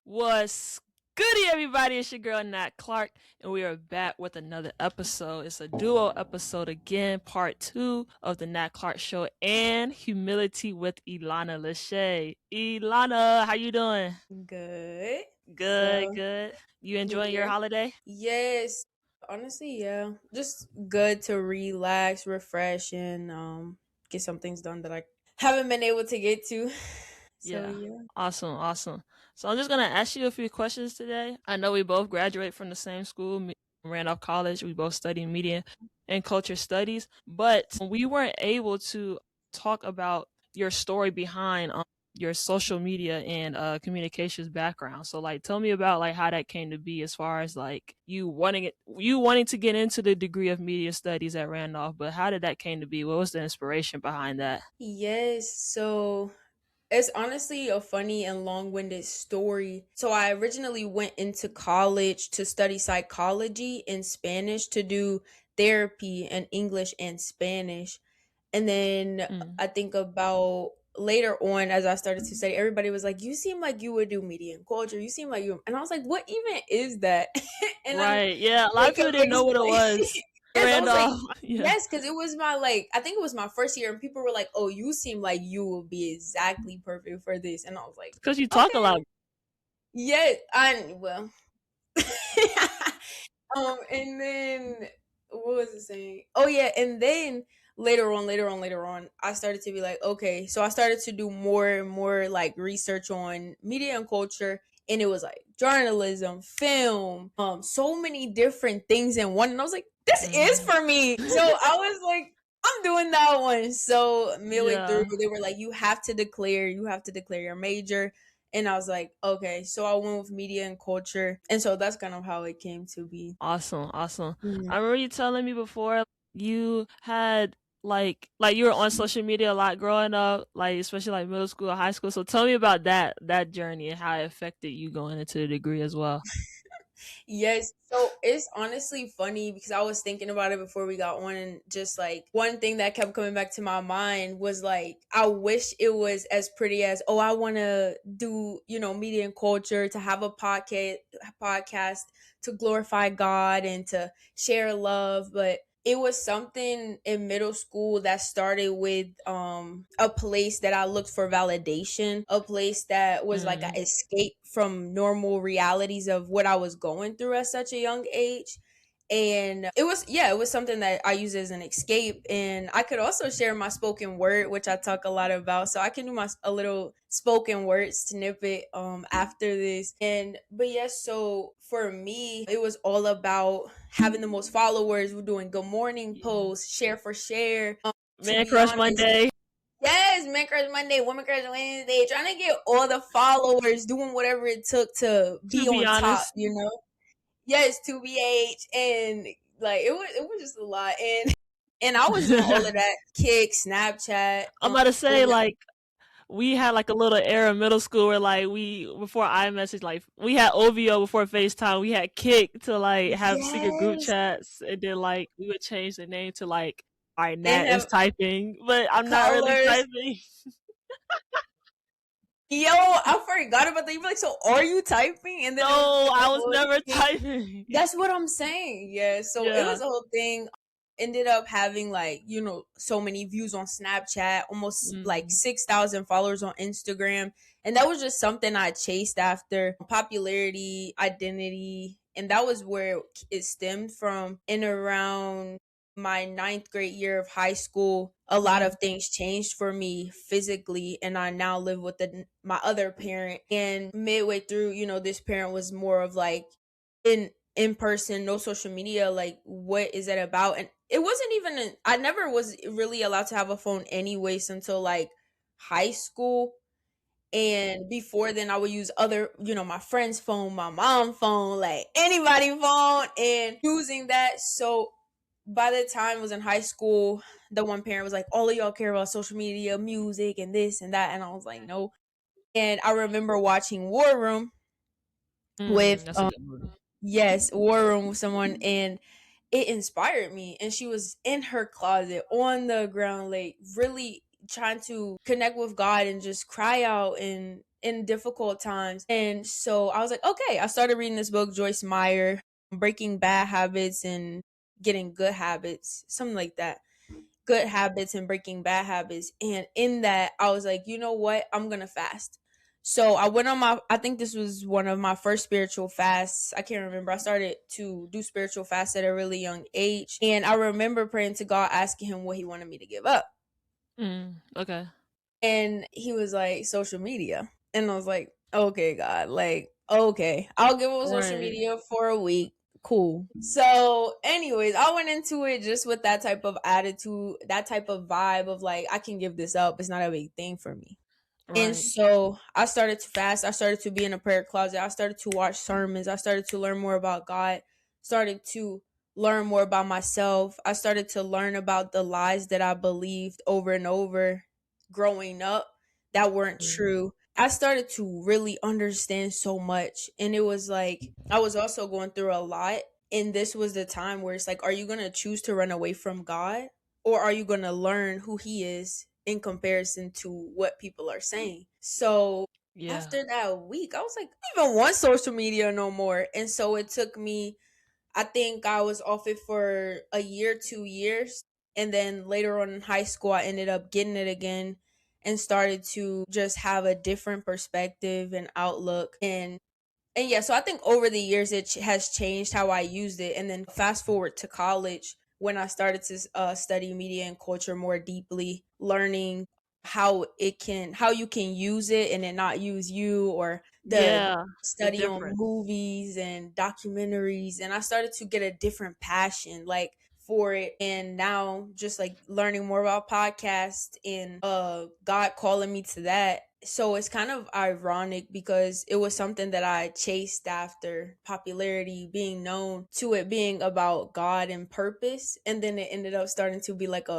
What's goody, everybody? It's your girl Nat Clark, and we are back with another episode. It's a duo episode again, part 2 of the Nat Clark Show and Humility with Ilana Lachey. Ilana, how you doing? Good. Good, So, good. You new enjoying your year. holiday? Yes. Honestly, yeah. Just good to relax, refresh, and get some things done that I haven't been able to get to. So Yeah. yeah. Awesome, awesome. So I'm just gonna ask you a few questions today. I know we both graduate from the same school, Randolph College. We both study media and culture studies, but we weren't able to talk about your story behind your social media and communications background. So like tell me about like how that came to be as far as like you wanting to get into the degree of media studies at Randolph, but how did that came to be? What was the inspiration behind that? Yes. So it's honestly a funny and long-winded story. So I originally went into college to study psychology and Spanish to do therapy in English and Spanish. And then Mm. I think about later on as I started to study, everybody was like, "You seem like you would do media and culture. You seem like you," and I was like, "What even is that?" And then Right. Yeah. A lot they of people kept didn't know what it explaining. was. Yes, I was like, Randolph. Yeah. yes, because it was my I think it was my first year, and people were like, "Oh, you seem like you will be exactly perfect for this," and I was like, Because you talk a "Okay, lot. yeah, I well." And then what was it saying? Oh yeah, and then later on, I started to be like, okay, so I started to do more and more like research on media and culture, and it was like journalism, film, so many different things in one, and I was like, this is Mhm. for me. So I was like, I'm doing that one. So midway through, Yeah. they were like, you have to declare your major. And I was like, okay. So I went with media and culture. And so that's kind of how it came to be. Awesome. Awesome. Mhm. I remember you telling me before you had like you were on social media a lot growing up, like especially like middle school or high school. So tell me about that journey and how it affected you going into the degree as well. Yes. So it's honestly funny because I was thinking about it before we got on, and just like one thing that kept coming back to my mind was like, I wish it was as pretty as, oh, I want to do, media and culture, to have a podcast to glorify God and to share love. But it was something in middle school that started with a place that I looked for validation, a place that was like an Mm. escape from normal realities of what I was going through at such a young age. And it was something that I use as an escape. And I could also share my spoken word, which I talk a lot about. So I can do my a little spoken word snippet after this. And but yes, so for me, it was all about having the most followers. We're doing good morning Yeah. posts, share for share. To Man be Crush honest, Monday. yes, Men Crush Monday, Women Crush Wednesday, trying to get all the followers, doing whatever it took to To be be on top, honest, Yes, 2BH, and like it was just a lot. And I was doing all of that. Kick, Snapchat, I'm about to all say that. like we had like a little era in middle school where like we before iMessage like we had OVO before FaceTime. We had Kick to like have secret group Yes. chats, and then like we would change the name to like all right, And Nat is have typing, but I'm not really colors. typing. Yo, I forgot about that. You be like, so are you typing? And then it would No, be I the was whole never thing. typing. That's what I'm saying. Yeah. So it Yeah. was a whole thing. Ended up having like, so many views on Snapchat, almost like Mm. 6,000 followers on Instagram. And that was just something I chased after, popularity, identity. And that was where it stemmed from. In around my ninth grade year of high school, a lot Mm. of things changed for me physically, and I now live with my other parent. And midway through, this parent was more of like in person, no social media. Like, what is that about? And it wasn't even. I never was really allowed to have a phone anyways until like high school. And before then, I would use other, my friend's phone, my mom's phone, like anybody phone, and using that. So by the time I was in high school, the one parent was like, all of y'all care about social media, music, and this and that. And I was like, no. And I remember watching War Room with, That's a good movie. yes, War Room with someone, and it inspired me. And she was in her closet on the ground, like really trying to connect with God and just cry out in difficult times. And so I was like, okay, I started reading this book, Joyce Meyer, Breaking Bad Habits and Getting Good Habits, something like that. Good Habits and Breaking Bad Habits. And in that, I was like, you know what? I'm going to fast. So I went on I think this was one of my first spiritual fasts. I can't remember. I started to do spiritual fasts at a really young age. And I remember praying to God, asking him what he wanted me to give up. Okay. And he was like, social media. And I was like, okay, God, like, okay, I'll give up social Right. media for a week. Cool. So, anyways, I went into it just with that type of attitude, that type of vibe of like, I can give this up. It's not a big thing for me. And Right. so I started to fast. I started to be in a prayer closet. I started to watch sermons. I started to learn more about God. Started to learn more about myself. I started to learn about the lies that I believed over and over growing up that weren't Mm. true. I started to really understand so much. And it was like I was also going through a lot. And this was the time where it's like, are you going to choose to run away from God? Or are you going to learn who he is in comparison to what people are saying? So Yeah. after that week, I was like, I don't even want social media no more. And so it took me, I think I was off it for a year, 2 years. And then later on in high school, I ended up getting it again and started to just have a different perspective and outlook. And yeah, so I think over the years has changed how I used it. And then fast forward to college when I started to study media and culture more deeply, learning how you can use it and it not use you, or the Yeah. The study on difference. movies and documentaries. And I started to get a different passion like for it. And now just like learning more about podcasts and God calling me to that. So it's kind of ironic because it was something that I chased after, popularity, being known, to it being about God and purpose. And then it ended up starting to be like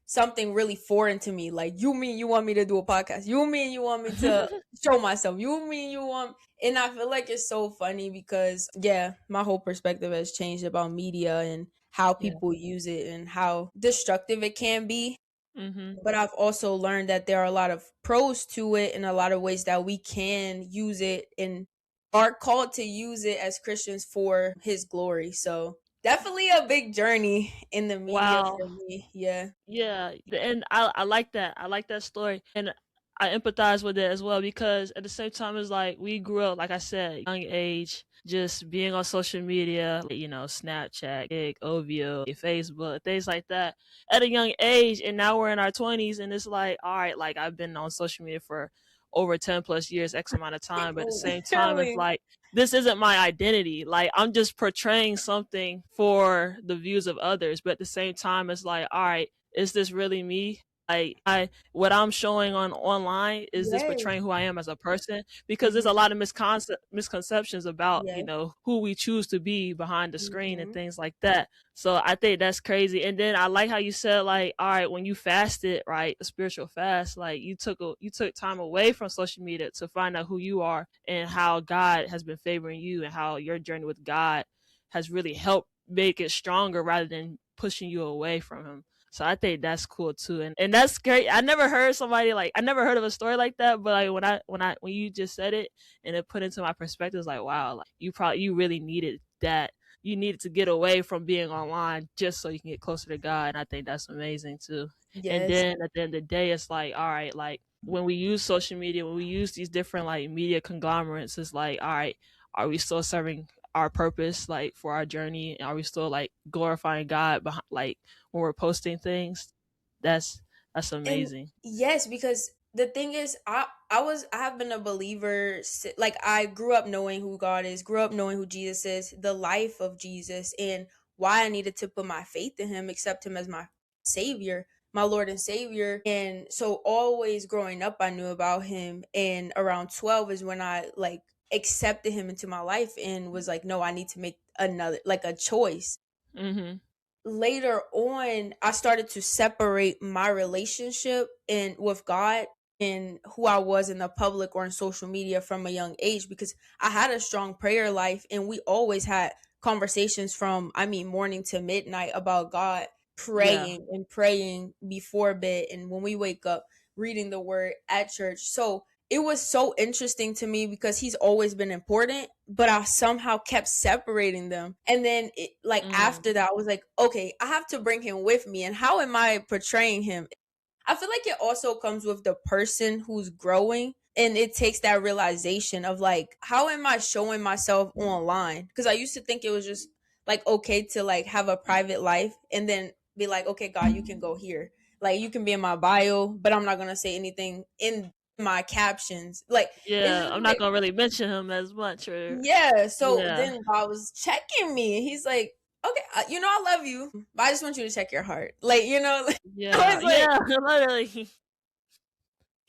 something really foreign to me. Like, you mean you want me to do a podcast? You mean you want me to show myself? You mean you want, and I feel like it's so funny because yeah, my whole perspective has changed about media and how Yeah. people use it and how destructive it can be. Mhm. But I've also learned that there are a lot of pros to it and a lot of ways that we can use it and are called to use it as Christians for his glory. So definitely a big journey in the media Wow. for me. Yeah. Yeah, and I like that. I like that story, and I empathize with it as well because at the same time, it's like we grew up, like I said, young age, just being on social media, Snapchat, Gig, OVO, Facebook, things like that, at a young age, and now we're in our 20s, and it's like, all right, like I've been on social media for over 10 plus years, X amount of time, but at the same time, it's Literally. like this isn't my identity. Like I'm just portraying something for the views of others, but at the same time, it's like, all right, is this really me? Like what I'm showing on online, is this Yes. portraying who I am as a person? Because there's a Mm-hmm. lot of misconceptions about, Yes. who we choose to be behind the screen and Mm-hmm. things like that. So I think that's crazy. And then I like how you said, like, all right, when you fasted, right, the spiritual fast, like you took time away from social media to find out who you are and how God has been favoring you and how your journey with God has really helped make it stronger rather than pushing you away from him. So I think that's cool too, and that's great. I never heard somebody like I never heard of a story like that, but like when you just said it and it put into my perspective, it's like wow, like you really needed that. You needed to get away from being online just so you can get closer to God, and I think that's amazing too. And Yes. then at the end of the day, it's like all right, like when we use social media, when we use these different like media conglomerates, it's like all right, are we still serving our purpose like for our journey? Are we still like glorifying God behind like when we're posting things? That's that's And amazing. yes, because the thing is, I have been a believer. Like I grew up knowing who God is, grew up knowing who Jesus is, the life of Jesus, and why I needed to put my faith in Him, accept Him as my Savior, my Lord and Savior. And so always growing up, I knew about Him. And around 12 is when I like accepted Him into my life and was like, no, I need to make another like a choice. Mhm. Later on I started to separate my relationship and with God and who I was in the public or in social media from a young age, because I had a strong prayer life and we always had conversations from morning to midnight about God, Yeah. praying and praying before bed and when we wake up, reading the word at church. So it was so interesting to me because he's always been important, but I somehow kept separating them. And then like Mm. after that, I was like, okay, I have to bring him with me. And how am I portraying him? I feel like it also comes with the person who's growing, and it takes that realization of like, how am I showing myself online? Because I used to think it was just like okay to like have a private life and then be like, okay, God, you can go here. Like you can be in my bio, but I'm not gonna say anything in my captions. Like it's Yeah, just I'm not like, gonna really mention him as much, or yeah. So yeah, then God was checking me. He's like, okay, I love you, but I just want you to check your heart. Like, like, I yeah, was like, yeah, literally.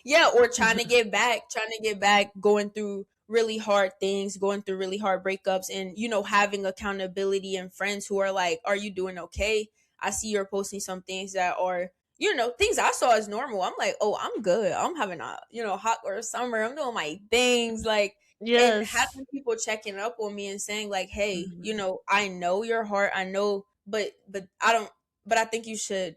yeah, or trying to get back, going through really hard things, going through really hard breakups, and having accountability and friends who are like, are you doing okay? I see you're posting some things that are, things I saw as normal. I'm like, oh, I'm good. I'm having a, hot or summer. I'm doing my things. Like, and Yes. having people checking up on me and saying, like, hey, Mhm. I know your heart. I know, but I don't, but I think you should,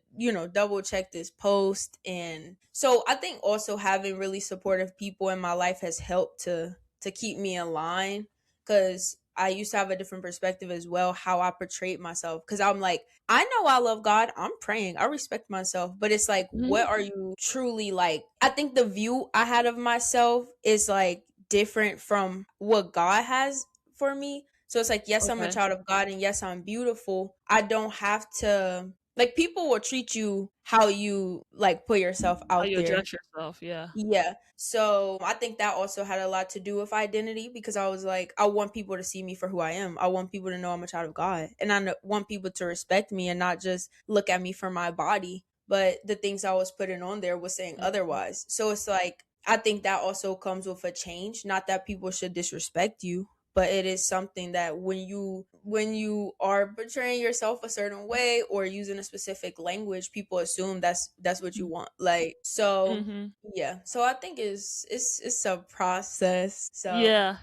double check this post. And so I think also having really supportive people in my life has helped to keep me in line, cuz I used to have a different perspective as well, how I portrayed myself, cuz I'm like, I know I love God, I'm praying, I respect myself, but it's like, what Mhm. are you truly like? I think the view I had of myself is like different from what God has for me. So it's like, yes, I'm a Okay. child of God, and yes, I'm beautiful. I don't have to, like, people will treat you how you like put yourself How out you there. address yourself, yeah. Yeah. So I think that also had a lot to do with identity, because I was like, I want people to see me for who I am. I want people to know I'm a child of God. And want people to respect me and not just look at me for my body. But the things I was putting on there was saying Mhm. otherwise. So it's like, I think that also comes with a change. Not that people should disrespect you, but it is something that when you are portraying yourself a certain way or using a specific language, people assume that's what you want. Like, so Mhm. yeah, so I think it's a process. So Yeah,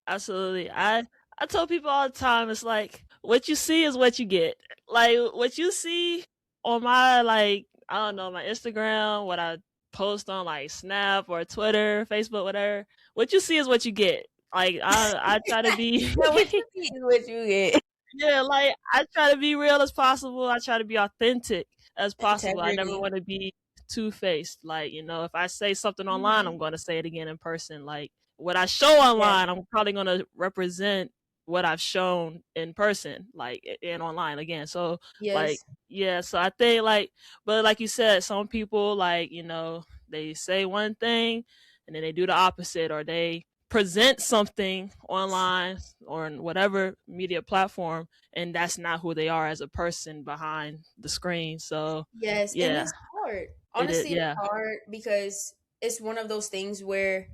absolutely. I tell people all the time, it's like what you see is what you get. Like what you see on my, like, I don't know, my Instagram, what I post on like Snap or Twitter, Facebook, whatever. What you see is what you get. Like I try to be yeah, what you see is what you get. yeah, like I try to be real as possible. I try to be authentic as possible. I never Integrity. want to be two faced. Like, if I say something online, Hmm. I'm going to say it again in person. Like what I show Yeah. online, I'm probably going to represent what I've shown in person, like and online again. So, like, Yes. yeah. So I think like, but like you said, some people like they say one thing and then they do the opposite, or they present something online or in whatever media platform, and that's not who they are as a person behind the screen. So Yes, and yeah, it's hard. it is. Honestly, it's Yeah. hard because it's one of those things where,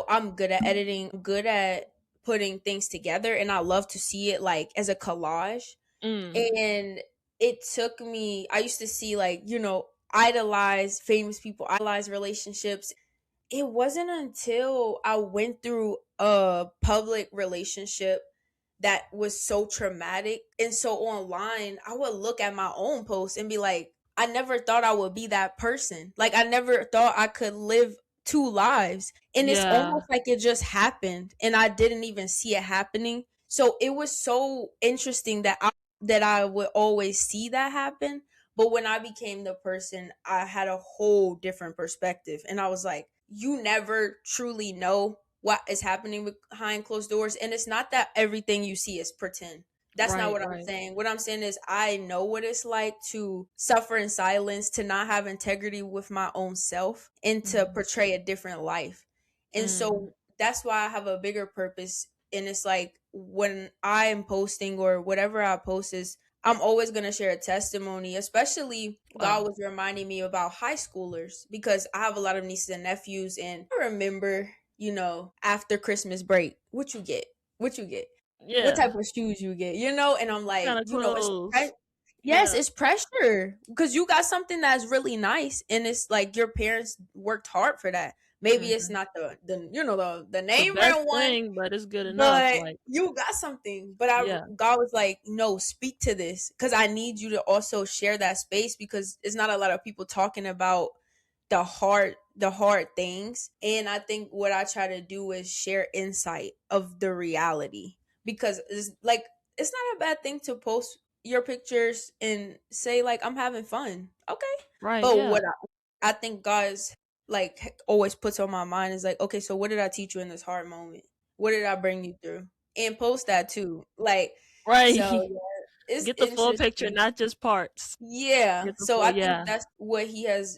I'm good at editing, good at putting things together, and I love to see it like as a collage. Mm. And it took me, I used to see like, idolize famous people, idolize relationships. It wasn't until I went through a public relationship that was so traumatic. And so online, I would look at my own posts and be like, I never thought I would be that person. Like, I never thought I could live two lives. And it's Yeah. almost like it just happened and I didn't even see it happening. So it was so interesting that I would always see that happen. But when I became the person, I had a whole different perspective. And I was like, you never truly know what is happening behind closed doors. And it's not that everything you see is pretend. That's not Right. what I'm Right. saying. What I'm saying is, I know what it's like to suffer in silence, to not have integrity with my own self, and to Mm. portray a different life. And Mm. so that's why I have a bigger purpose. And it's like, when I am posting or whatever I post is, I'm always going to share a testimony, especially God Wow. was reminding me about high schoolers, because I have a lot of nieces and nephews. And I remember, after Christmas break, what you get, what you get, what Yeah. type of shoes you get, and I'm What kind like, of clothes? yes, Yeah. it's pressure because you got something that's really nice, and it's like your parents worked hard for that. Maybe it's Hmm. not the The name best brand one, thing, but it's good enough. but Like, you got something. But yeah. God was like, no, speak to this, because I need you to also share that space, because it's not a lot of people talking about the hard the hard things. And I think what I try to do is share insight of the reality, because it's like, it's not a bad thing to post your pictures and say like, I'm having fun. Okay. Right, But yeah. what I think God's like always puts on my mind is like, okay, so what did I teach you in this hard moment? What did I bring you through? And post that too. Like, so Right. yeah, it's Get the full picture, interesting. not just parts. Yeah. Get the So full, I think yeah. that's what he has,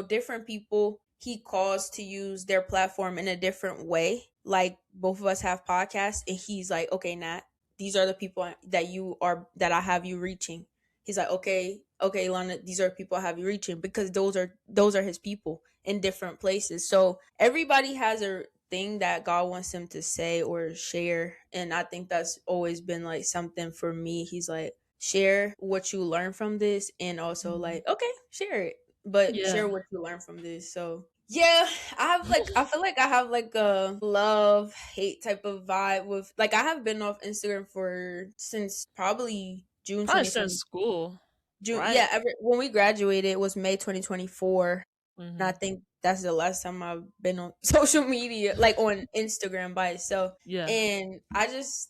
different people he calls to use their platform in a different way. Like both of us have podcasts, and he's like, okay, Nat, these are the people that I have you reaching. He's like, okay, Lana, these are people I have you reaching, because those are his people in different places. So everybody has a thing that God wants them to say or share. And I think that's always been like something for me. He's like, share what you learn from this, and also Mhm. like, okay, share it, but Yeah. share what you learn from this. So yeah, I feel like I have like a love hate type of vibe with, like, I have been off Instagram for since probably June Probably since 2020. school, June, right? yeah, when we graduated, it was May 2024. And I Mhm. think that's the last time I've been on social media, like on Instagram by itself. Yeah. And I'm just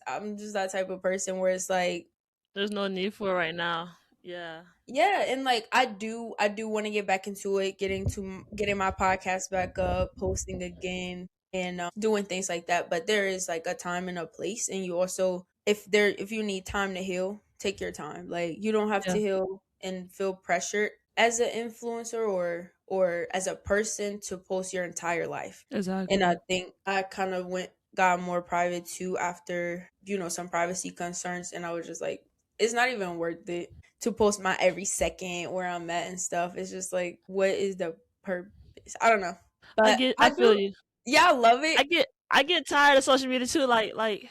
that type of person where it's like, There's no need for it right now. Yeah. yeah, and like I do want to get back into it, getting my podcast back up, posting again, and doing things like that. But there is like a time and a place, and you also, if you need time to heal, take your time. Like, you don't have Yeah. to heal and feel pressured as an influencer or as a person to post your entire life. And Exactly. I think I kind of got more private too after, some privacy concerns, and I was just like, it's not even worth it to post my every second where I'm at and stuff. It's just like, what is the purpose? I don't know. But I I feel do, you. yeah, I love it. I get tired of social media too. I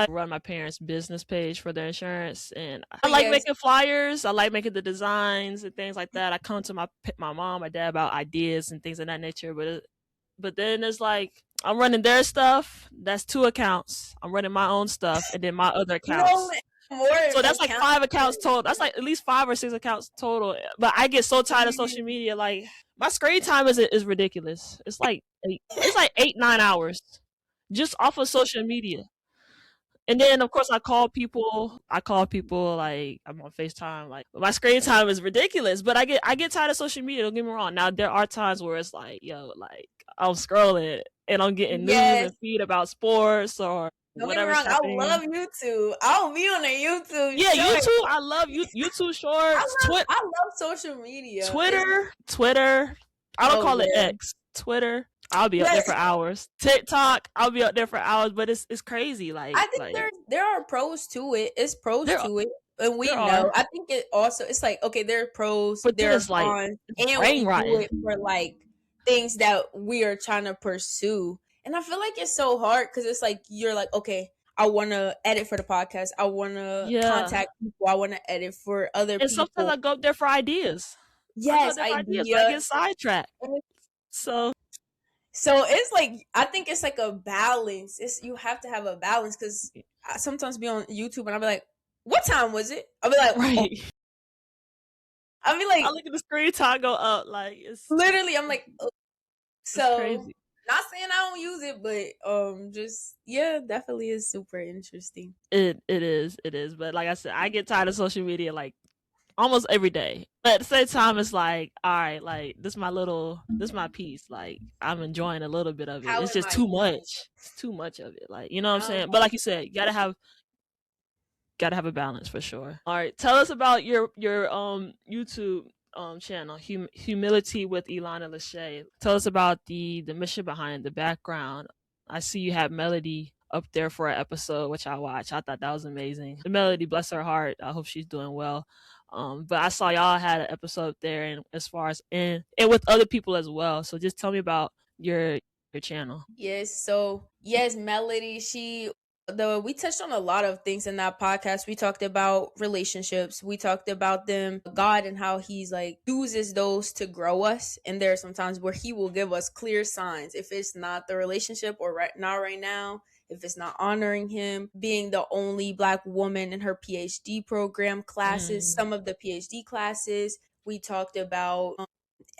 run my parents' business page for their insurance, and I Oh, like yes. making flyers. I like making the designs and things like that. I come to my mom, my dad about ideas and things of that nature. But then it's like, I'm running their stuff. That's 2 accounts. I'm running my own stuff, and then my other No accounts. more So that's like account. 5 accounts total. That's like at least 5 or 6 accounts total. But I get so tired of social media. Like, my screen time is ridiculous. It's like 8 9 hours just off of social media. And then of course I call people. Like, I'm on FaceTime. Like, my screen time is ridiculous. But I get tired of social media. Don't get me wrong. Now there are times where it's like, yo, like, I'm scrolling and I'm getting news Yes. and feed about sports or Don't get me whatever's wrong. I happening. love YouTube. I'll be on a YouTube Yeah, short. YouTube. I love YouTube Shorts, I love social media. It's Twitter. I don't Oh call it yeah. X. Twitter. I'll be up there Yes. for hours. TikTok. I'll be up there for hours. But it's crazy. I think Like there are pros to it. It's pros there to it, and we there know. are. I think it also, it's like, okay, there are pros, But then there are it's like, cons, it's and brain we do rotting. it for like things that we are trying to pursue. And I feel like it's so hard because it's like, you're like, okay, I want to edit for the podcast. I want to Yeah. contact people. I want to edit for other And sometimes people. I go up there for ideas. I go up Yes, there for ideas, but I idea. get sidetracked. So So it's like, I think it's like a balance. You have to have a balance, because I sometimes be on YouTube and I'll be like, "What time was it?" I'll be like, "Oh," right. I'll be I like, look at the screen time go up. Like, literally, I'm like, "Oh." it's So, crazy. not saying I don't use it, but just, yeah, definitely is super interesting. It is. But like I said, I get tired of social media like almost every day. But at the same time, it's like, all right, like, this is my piece. Like, I'm enjoying a little bit of it. How It's am just I too doing? much. It's too much of it. Like, you know what I'm How am saying? I But like you said, you gotta have a balance for sure. All right, tell us about your YouTube channel, Humility with Ilana Lachey. Tell us about the mission behind it, the background. I see you have Melody up there for an episode, which I watched. I thought that was amazing. The Melody, bless her heart. I hope she's doing well. But I saw y'all had an episode there, and as far as and with other people as well. So just tell me about your channel. Yes, so yes, Melody, we touched on a lot of things in that podcast. We talked about relationships. We talked about them, God, and how he's like uses those to grow us. And there are some times where he will give us clear signs if it's not the relationship, or not right now, if it's not honoring him, being the only Black woman in her PhD program classes, Mm, some of the PhD classes. We talked about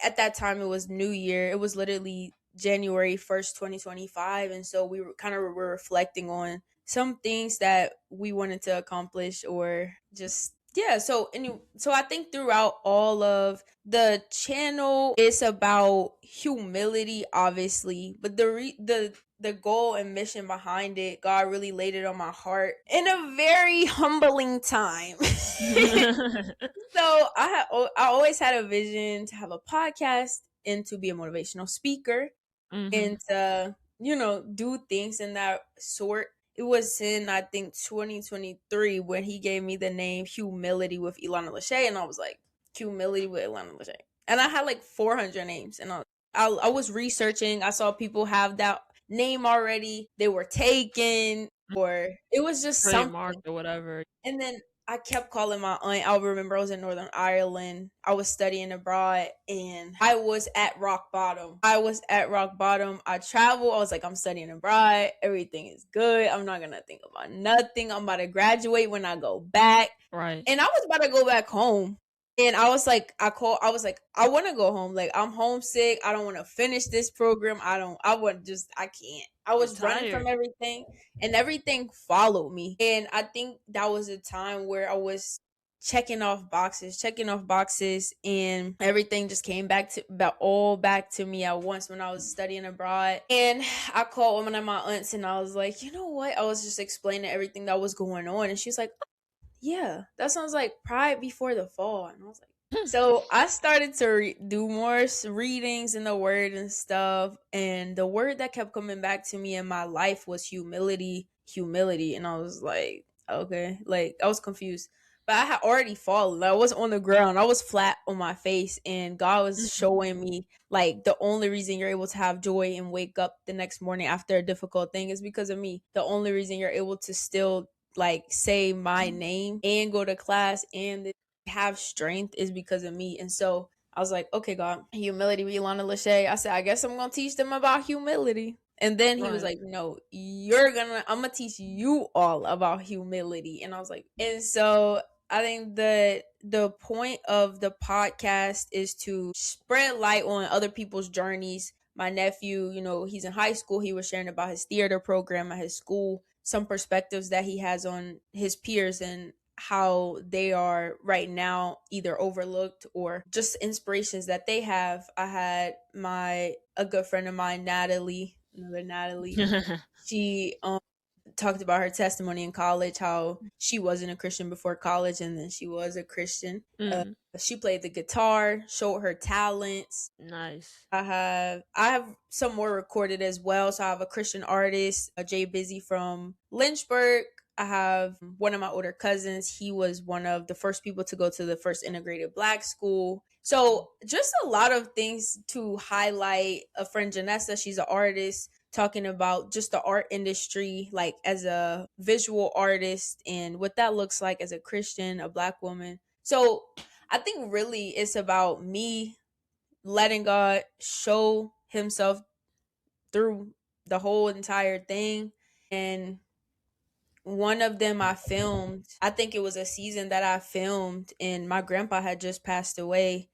at that time it was New Year. It was literally January 1st, 2025. And so we were reflecting on some things that we wanted to accomplish, or just, yeah. So I think throughout all of the channel, it's about humility, obviously, but the goal and mission behind it, God really laid it on my heart in a very humbling time. So I always had a vision to have a podcast and to be a motivational speaker and to, do things in that sort. It was in, I think, 2023 when he gave me the name Humility with Ilana Lachey, and I was like, Humility with Ilana Lachey. And I had like 400 names, and I was researching. I saw people have that name already. They were taken, or it was just Trademark something. or whatever. And then I kept calling my aunt. I remember I was in Northern Ireland. I was studying abroad, and I was at rock bottom. I traveled. I was like, I'm studying abroad. Everything is good. I'm not going to think about nothing. I'm about to graduate when I go back. Right. And I was about to go back home. And I was like, I want to go home. Like, I'm homesick. I don't want to finish this program. I can't. I was running from everything, and everything followed me. And I think that was a time where I was checking off boxes, and everything just came back to me at once when I was studying abroad. And I called one of my aunts, and I was like, you know what? I was just explaining everything that was going on, and she's like, yeah, that sounds like Pride Before the Fall. And I was like, so I started to do more readings in the word and stuff. And the word that kept coming back to me in my life was humility. And I was like, okay, like I was confused. But I had already fallen. I was on the ground. I was flat on my face. And God was showing me, like, the only reason you're able to have joy and wake up the next morning after a difficult thing is because of me. The only reason you're able to still, like, say my name and go to class and have strength is because of me. And so I was like, okay, God, humility with Ilana Lachey. I said, I guess I'm gonna teach them about humility. And then he was like, no, I'm gonna teach you all about humility. And I was like, and so I think the point of the podcast is to spread light on other people's journeys. My nephew, he's in high school. He was sharing about his theater program at his school, some perspectives that he has on his peers and how they are right now either overlooked or just inspirations that they have. I had a good friend of mine, another Natalie. She talked about her testimony in college, how she wasn't a Christian before college, and then she was a Christian. She played the guitar, showed her talents. Nice. I have some more recorded as well. So I have a Christian artist, Jay Busy from Lynchburg. I have one of my older cousins. He was one of the first people to go to the first integrated Black school. So just a lot of things to highlight. A friend, Janessa, she's an artist, talking about just the art industry, like as a visual artist and what that looks like as a Christian, a Black woman. So I think really it's about me letting God show himself through the whole entire thing. And one of them I filmed, I think it was a season that I filmed, and my grandpa had just passed away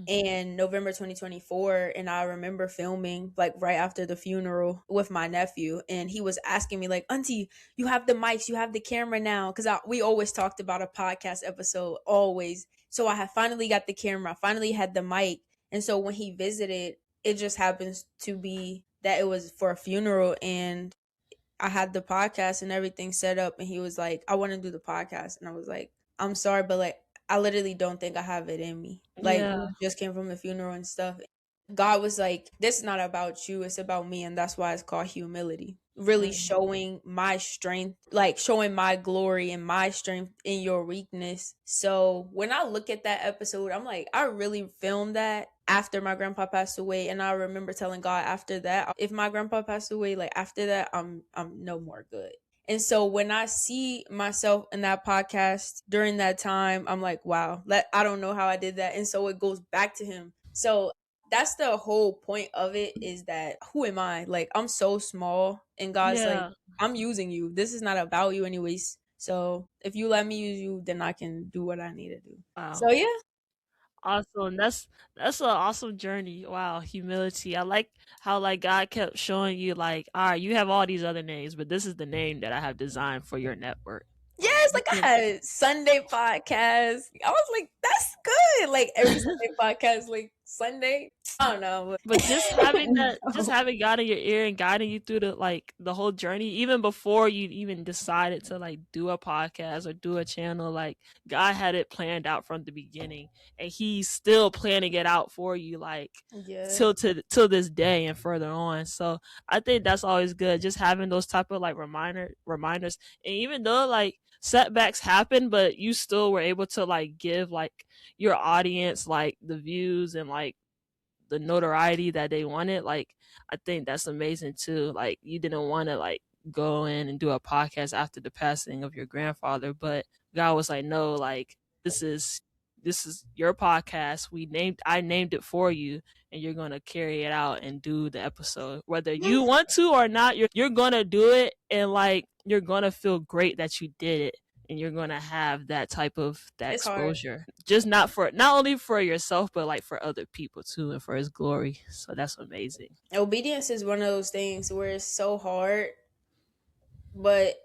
in November 2024. And I remember filming like right after the funeral with my nephew, and he was asking me like, auntie, you have the mics, you have the camera now, because we always talked about a podcast episode, always. So I had finally got the camera, I finally had the mic. And so when he visited, it just happens to be that it was for a funeral, and I had the podcast and everything set up, and he was like, I want to do the podcast. And I was like, I'm sorry, but like, I literally don't think I have it in me. Like, we just came from the funeral and stuff. God was like, this is not about you, it's about me. And that's why it's called humility. Really showing my strength, like showing my glory and my strength in your weakness. So when I look at that episode, I'm like, I really filmed that after my grandpa passed away. And I remember telling God after that, if my grandpa passed away, like after that, I'm no more good. And so when I see myself in that podcast during that time, I'm like, wow, I don't know how I did that. And so it goes back to him. So that's the whole point of it, is that who am I? Like, I'm so small, and God's like, I'm using you. This is not about you anyways. So if you let me use you, then I can do what I need to do. Wow. So yeah. Awesome. That's an awesome journey. Wow, humility. I like how like God kept showing you like, all right, you have all these other names, but this is the name that I have designed for your network. Yes, You like I can had Sunday podcast. I was like, that's good. Like every Sunday podcast, like Sunday. I don't know. But just having that, just No. having God in your ear and guiding you through the like the whole journey, even before you even decided to like do a podcast or do a channel, like God had it planned out from the beginning, and He's still planning it out for you, like Yeah. till this day and further on. So I think that's always good, just having those type of like reminders, and even though like setbacks happen, but you still were able to like give like your audience like the views and like the notoriety that they wanted. Like I think that's amazing too. Like you didn't want to like go in and do a podcast after the passing of your grandfather, but God was like, no, like this is your podcast. I named it for you, and you're gonna carry it out and do the episode whether you want to or not. You're gonna do it, and like you're gonna feel great that you did it, and you're gonna have that type of that It's hard. exposure, just not only for yourself but like for other people too, and for His glory. So that's amazing. Obedience is one of those things where it's so hard, but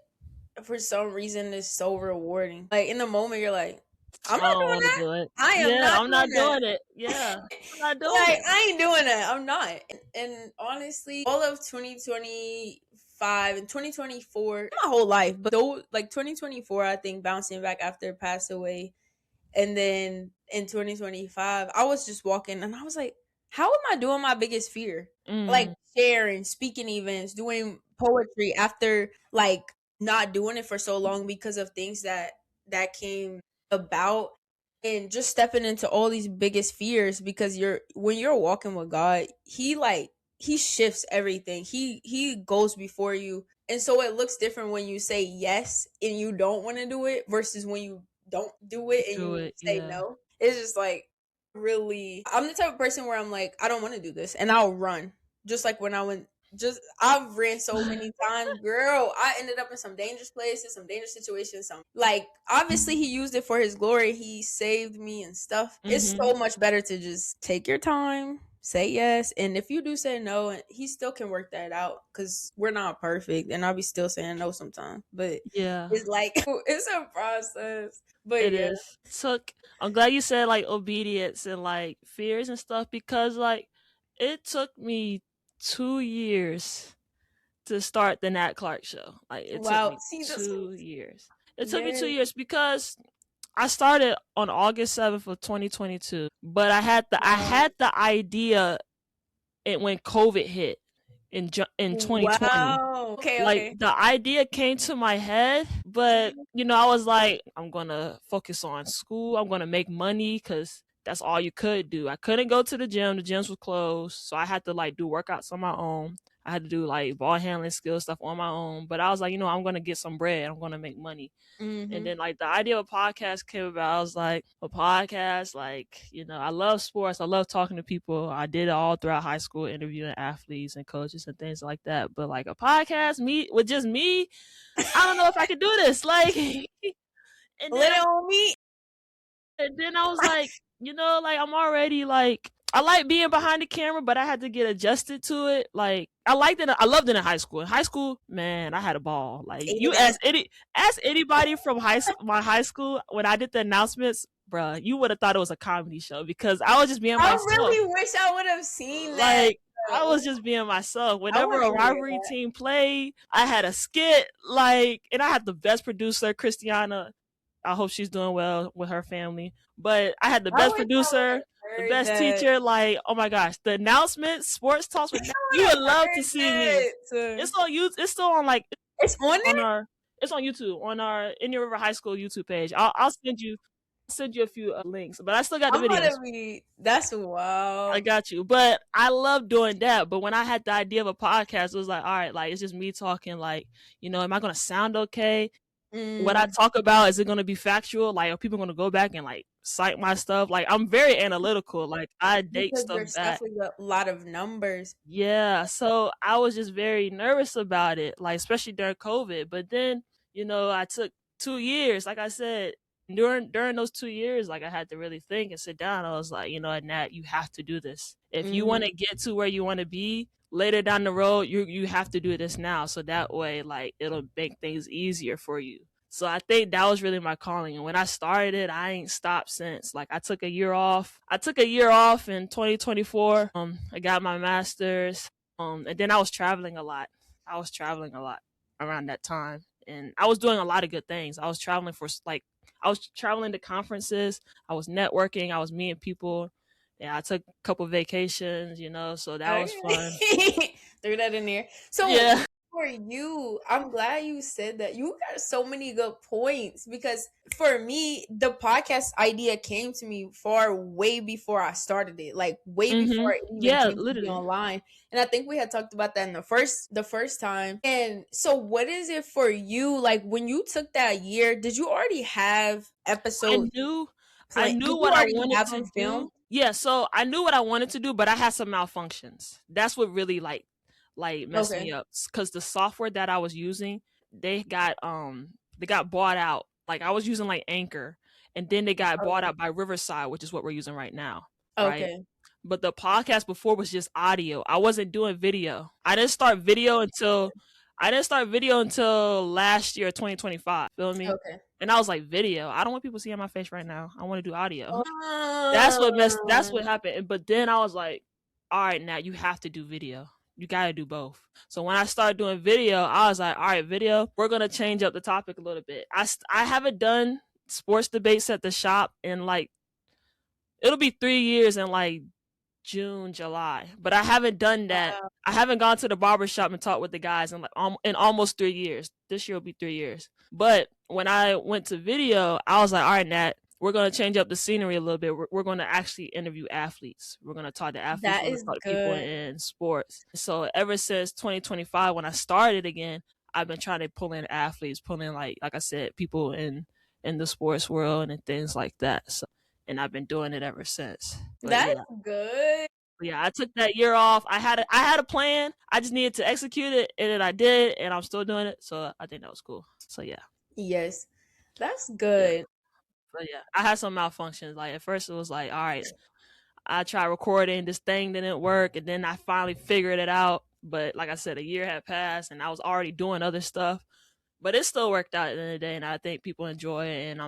for some reason it's so rewarding. Like in the moment, you're like, I'm I not don't doing want to that. do it. I am Yeah, not I'm not doing that. doing it. Yeah, I'm not doing Like it. I ain't doing that. I'm not. And honestly, all of 2025 and 2024, my whole life, but though like 2024, I think bouncing back after it passed away, and then in 2025, I was just walking and I was like, how am I doing my biggest fear? Like Mm, sharing, speaking events, doing poetry after like not doing it for so long because of things that came about, and just stepping into all these biggest fears because when you're walking with God, he shifts everything. He goes before you. And so it looks different when you say yes and you don't want to do it versus when you don't do it and do you it. say Yeah. no. It's just like really, I'm the type of person where I'm like, I don't want to do this and I'll run. Just like when I went, just I've ran so many times, girl. I ended up in some dangerous places, some dangerous situations. Some like obviously he used it for his glory. He saved me and stuff. It's Hmm. so much better to just take your time, say yes, and if you do say no, he still can work that out because we're not perfect, and I'll be still saying no sometimes. But Yeah, it's like it's a process. But it yeah, is. Took. I'm glad you said like obedience and like fears and stuff, because like it took me 2 years to start the Nat Clark show. Like it took wow. me See this? 2 years. It took me Yeah. 2 years because I started on August 7th of 2022, but I Wow. had the idea when COVID hit in 2020. Wow. Okay. Like Okay. the idea came to my head, but I was like, I'm gonna focus on school. I'm gonna make money because that's all you could do. I couldn't go to the gym. The gyms were closed, so I had to like do workouts on my own. I had to do like ball handling skill stuff on my own. But I was like, I'm gonna get some bread. I'm gonna make money. And Mm-hmm. then like the idea of a podcast came about. I was like, a podcast, like, I love sports. I love talking to people. I did it all throughout high school, interviewing athletes and coaches and things like that. But like a podcast, me with just me, I don't know if I could do this. Like and then I Little me. and then I was like, like I'm already like I like being behind the camera, but I had to get adjusted to it. Like I liked it. I loved it in high school. In high school, man, I had a ball. Like you Amen. ask anybody from my high school when I did the announcements, bruh, you would have thought it was a comedy show because I was just being I myself. really wish I would have seen that. Like I was just being myself. I Whenever want a to hear rivalry that. team played, I had a skit. Like, and I had the best producer, Christiana. I hope she's doing well with her family. But I had the I best wish I would producer, have the heard best that. teacher. Like, oh my gosh, the announcements, sports talks. Wish I You would would have love to heard see me. that. It's on YouTube. It's still on like It's on on there. our. It's on YouTube on our Indian River High School YouTube page. I'll send you a few links, but I still got the I'm videos. gonna be. That's I wow. got you. But I love doing that. But when I had the idea of a podcast, it was like, all right, like it's just me talking. Like, am I gonna sound okay? What I Mm, talk about, is it gonna be factual? Like, are people gonna go back and like cite my stuff? Like, I'm very analytical. Like, I date because stuff there's back. definitely a lot of numbers. Yeah. So I was just very nervous about it, like especially during COVID. But then, I took 2 years, like I said, during those 2 years, like I had to really think and sit down. I was like, Nat, you have to do this. If you want to get to where you want to be later down the road, you have to do this now. So that way, like, it'll make things easier for you. So I think that was really my calling. And when I started it, I ain't stopped since. Like I took a year off. I took a year off in 2024. I got my master's. And then I was traveling a lot. I was traveling a lot around that time. And I was doing a lot of good things. I was traveling I was traveling to conferences. I was networking. I was meeting people. Yeah, I took a couple vacations, so that was fun. Threw that in there. So Yeah. for you, I'm glad you said that. You got so many good points because for me, the podcast idea came to me way before I started it, like way before it even came to literally be online. And I think we had talked about that in the first time. And so what is it for you? Like when you took that year, did you already have episodes? I knew what I wanted to do. Yeah, so I knew what I wanted to do, but I had some malfunctions. That's what really like messed me up, because the software that I was using, they got bought out. Like I was using like Anchor, and then they got bought out by Riverside, which is what we're using right now. Right? Okay. But the podcast before was just audio. I wasn't doing video. I didn't start video until last year, 2025. Feel me? Okay. And I was like, video? I don't want people seeing my face right now. I want to do audio. That's what happened. But then I was like, all right, now you have to do video. You got to do both. So when I started doing video, I was like, all right, video, we're going to change up the topic a little bit. I haven't done sports debates at the shop in like, it'll be 3 years in like June, July. But I haven't done that. Wow. I haven't gone to the barbershop and talked with the guys in almost 3 years. This year will be 3 years. But when I went to video, I was like, all right, Nat, we're going to change up the scenery a little bit. We're going to actually interview athletes. We're going to talk to athletes. That we're going is to talk to good. people in sports. So ever since 2025, when I started again, I've been trying to pull in athletes, pull in like I said, people in the sports world and things like that. So, and I've been doing it ever since. But that's good. Yeah, I took that year off. I had a plan. I just needed to execute it, and then I did, and I'm still doing it. So I think that was cool. So yeah. Yes, that's good. Yeah. But yeah, I had some malfunctions. Like at first, it was like, all right, I tried recording, this thing didn't work, and then I finally figured it out. But like I said, a year had passed, and I was already doing other stuff. But it still worked out at the end of the day, and I think people enjoy it, and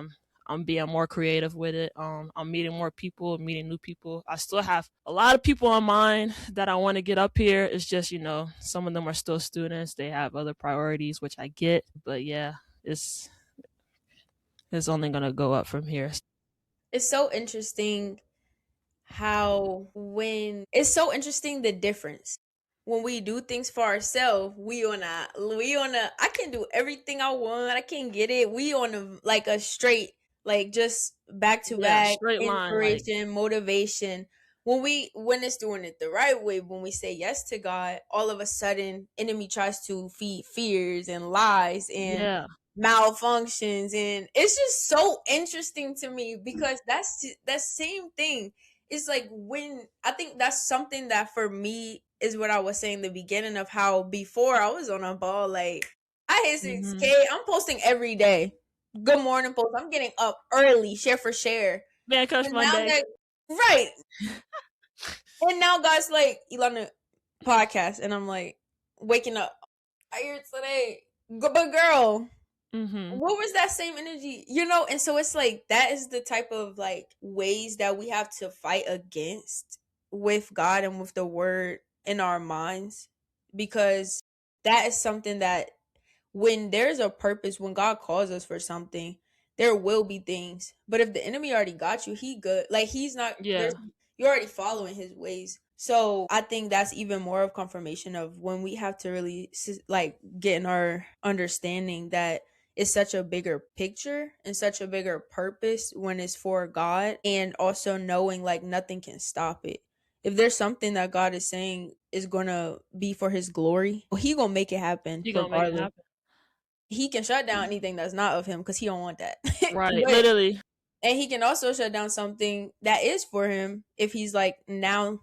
I'm being more creative with it. I'm meeting more people, meeting new people. I still have a lot of people on mind that I want to get up here. It's just, some of them are still students. They have other priorities, which I get. But yeah, it's only going to go up from here. It's so interesting the difference. When we do things for ourselves, we on a I can do everything I want. I can get it. We on a straight, like just back to back inspiration, motivation. When it's doing it the right way, when we say yes to God, all of a sudden enemy tries to feed fears and lies and malfunctions, and it's just so interesting to me because that's that same thing. It's like when I think that's something that for me is what I was saying in the beginning of how before I was on a ball, like I hit 6K, I'm posting every day. Good morning post. I'm getting up early, share for share. Man, Coach Monday. Right. And now God's like, Ilana, podcast. And I'm like, waking up. I hear it today. But girl, what was that same energy? And so it's like, that is the type of like ways that we have to fight against with God and with the word in our minds. Because that is something that when there's a purpose, when God calls us for something, there will be things. But if the enemy already got you, he good. Like he's not, you're already following his ways. So I think that's even more of confirmation of when we have to really like get in our understanding that it's such a bigger picture and such a bigger purpose when it's for God, and also knowing like nothing can stop it. If there's something that God is saying is going to be for his glory, he going to make it happen. He going to make it happen. He can shut down anything that's not of him because he don't want that. Right, literally. And he can also shut down something that is for him if he's like, now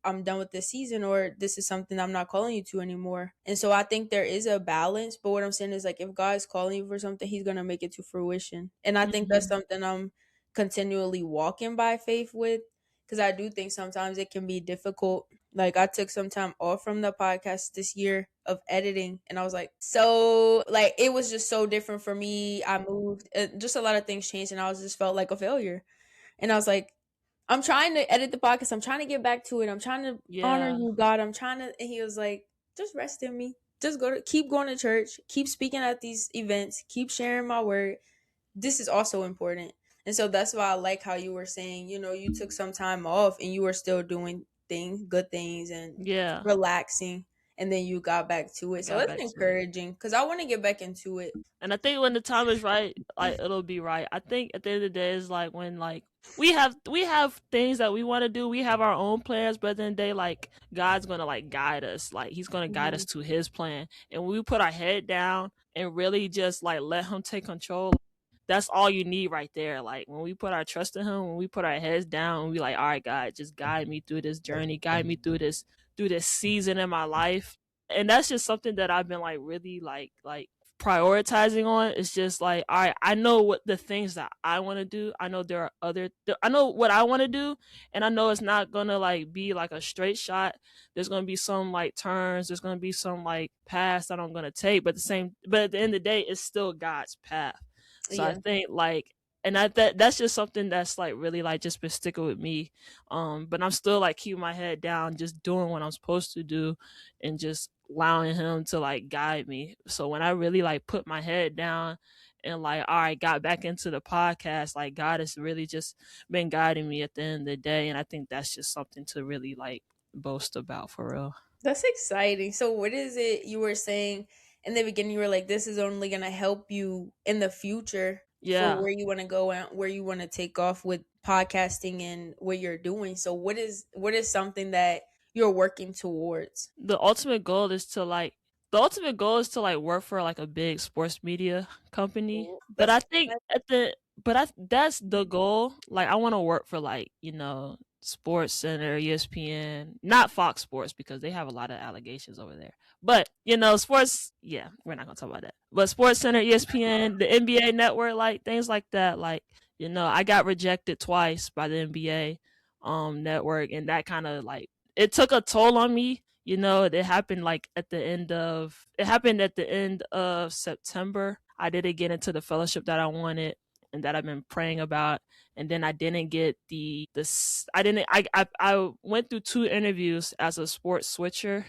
I'm done with this season, or this is something I'm not calling you to anymore. And so I think there is a balance, but what I'm saying is, like, if God's calling you for something, he's going to make it to fruition. And I think that's Mhm. something I'm continually walking by faith with, because I do think sometimes it can be difficult. Like, I took some time off from the podcast this year of editing, and I was like, so, like, it was just so different for me. I moved, just a lot of things changed, and I was just felt like a failure. And I was like, I'm trying to edit the podcast. I'm trying to get back to it. I'm trying to honor Yeah. you, God. I'm trying to. And he was like, just rest in me. Just keep going to church. Keep speaking at these events. Keep sharing my word. This is also important. And so that's why I like how you were saying, you took some time off and you were still doing good things and Yeah. relaxing. And then you got back to it. So Got it's back to it. encouraging because I want to get back into it. And I think when the time is right, like it'll be right. I think at the end of the day is like when like we have things that we want to do. We have our own plans, but at the end of the day, like God's gonna like guide us. Like He's gonna guide us Mhm. to His plan. And when we put our head down and really just like let Him take control, that's all you need right there. Like when we put our trust in Him, when we put our heads down, and we like, all right, God, just guide me through this journey, guide me through this season in my life. And that's just something that I've been like really like prioritizing on. It's just like, all right, I know what the things that I want to do. I know there are I know what I want to do, and I know it's not gonna like be like a straight shot. There's gonna be some like turns. There's gonna be some like paths that I'm gonna take. But at the end of the day, it's still God's path. So I Yeah. think like, and that's just something that's like really like just been sticking with me. But I'm still like keeping my head down, just doing what I'm supposed to do, and just allowing Him to like guide me. So when I really like put my head down and like, all right, got back into the podcast, like God has really just been guiding me at the end of the day. And I think that's just something to really like boast about for real. That's exciting. So what is it you were saying in the beginning? You were like, this is only gonna help you in the future for Yeah. where you want to go and where you want to take off with podcasting and what you're doing. So what is something that you're working towards? The ultimate goal is to like the ultimate goal is to like work for like a big sports media company. Ooh, But that's I think that's the goal. Like I want to work for like, Sports Center, ESPN, not Fox Sports because they have a lot of allegations over there. But, sports, yeah, we're not going to talk about that. But Sports Center, ESPN, the NBA network, like things like that, like, I got rejected twice by the NBA network, and that kind of like it took a toll on me. It happened like at the end of September. I didn't get into the fellowship that I wanted and that I've been praying about. And then I didn't get I didn't I went through 2 interviews as a sports switcher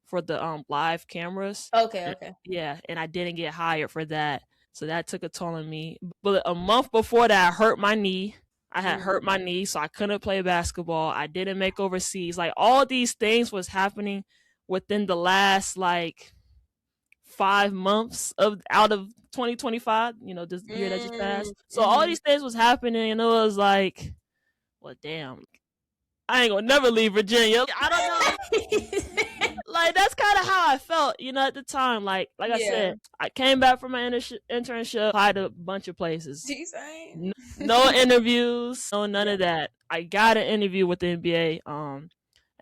for the live cameras. Okay, And, okay. yeah, and I didn't get hired for that. So that took a toll on me. But a month before that I hurt my knee. I had hurt my knee, so I couldn't play basketball. I didn't make overseas. Like all these things was happening within the last like 5 months of out of 2025. This year that just passed. So all Mm-hmm. these things was happening, and it was like, well, damn, I ain't gonna never leave Virginia. I don't know. Like that's kind of how I felt, at the time. Like I Yeah. said, I came back from my internship, applied to a bunch of places. She's saying. No interviews, no none of that. I got an interview with the NBA, and